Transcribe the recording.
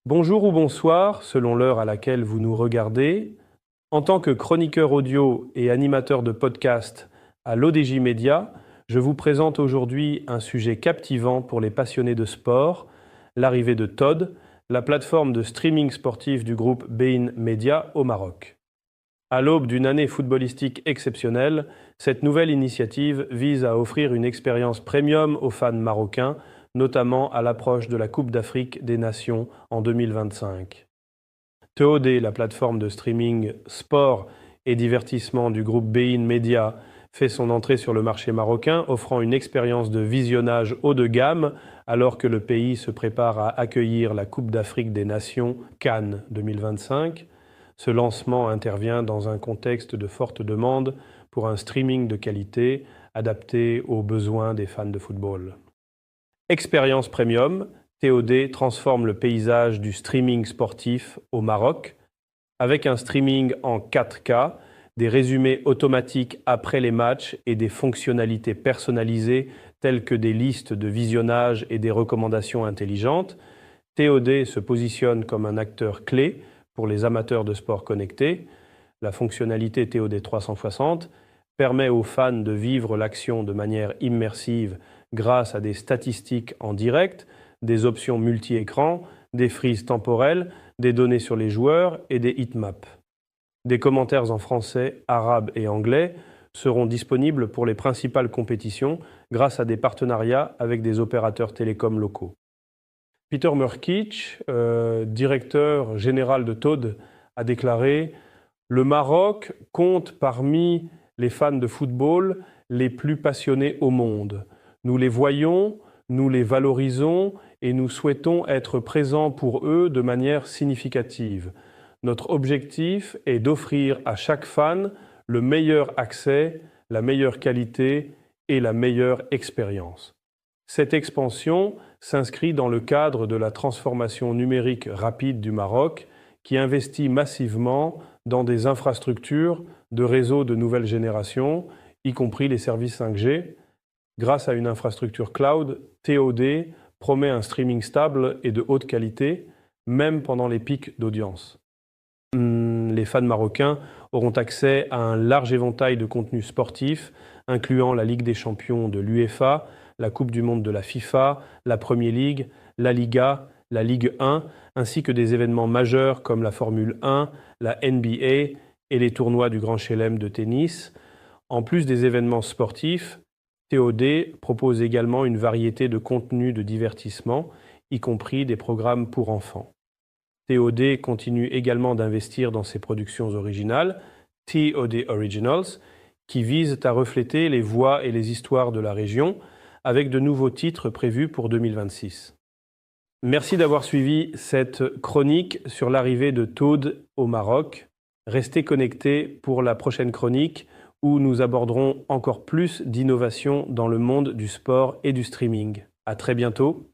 Bonjour ou bonsoir, selon l'heure à laquelle vous nous regardez. En tant que chroniqueur audio et animateur de podcast à l'ODJ Média, je vous présente aujourd'hui un sujet captivant pour les passionnés de sport, l'arrivée de Todd, la plateforme de streaming sportif du groupe Bein Media au Maroc. À l'aube d'une année footballistique exceptionnelle, cette nouvelle initiative vise à offrir une expérience premium aux fans marocains, notamment à l'approche de la Coupe d'Afrique des Nations en 2025. TOD, la plateforme de streaming sport et divertissement du groupe Bein Media, fait son entrée sur le marché marocain, offrant une expérience de visionnage haut de gamme alors que le pays se prépare à accueillir la Coupe d'Afrique des Nations Cannes 2025. Ce lancement intervient dans un contexte de forte demande pour un streaming de qualité adapté aux besoins des fans de football. Expérience Premium, TOD transforme le paysage du streaming sportif au Maroc avec un streaming en 4K, des résumés automatiques après les matchs et des fonctionnalités personnalisées telles que des listes de visionnage et des recommandations intelligentes. TOD se positionne comme un acteur clé pour les amateurs de sport connectés. La fonctionnalité TOD 360 permet aux fans de vivre l'action de manière immersive grâce à des statistiques en direct, des options multi-écrans, des frises temporelles, des données sur les joueurs et des heatmaps. Des commentaires en français, arabe et anglais seront disponibles pour les principales compétitions grâce à des partenariats avec des opérateurs télécoms locaux. Peter Murkic, directeur général de Todd, a déclaré « Le Maroc compte parmi les fans de football les plus passionnés au monde. Nous les voyons, nous les valorisons et nous souhaitons être présents pour eux de manière significative. Notre objectif est d'offrir à chaque fan le meilleur accès, la meilleure qualité et la meilleure expérience. » Cette expansion s'inscrit dans le cadre de la transformation numérique rapide du Maroc, qui investit massivement dans des infrastructures de réseaux de nouvelle génération, y compris les services 5G. Grâce à une infrastructure cloud, TOD promet un streaming stable et de haute qualité, même pendant les pics d'audience. Les fans marocains auront accès à un large éventail de contenus sportifs, incluant la Ligue des champions de l'UEFA, la Coupe du monde de la FIFA, la Premier League, la Liga, la Ligue 1, ainsi que des événements majeurs comme la Formule 1, la NBA et les tournois du Grand Chelem de tennis. En plus des événements sportifs, TOD propose également une variété de contenus de divertissement, y compris des programmes pour enfants. TOD continue également d'investir dans ses productions originales, TOD Originals, qui visent à refléter les voix et les histoires de la région, avec de nouveaux titres prévus pour 2026. Merci d'avoir suivi cette chronique sur l'arrivée de Todd au Maroc. Restez connectés pour la prochaine chronique où nous aborderons encore plus d'innovations dans le monde du sport et du streaming. À très bientôt.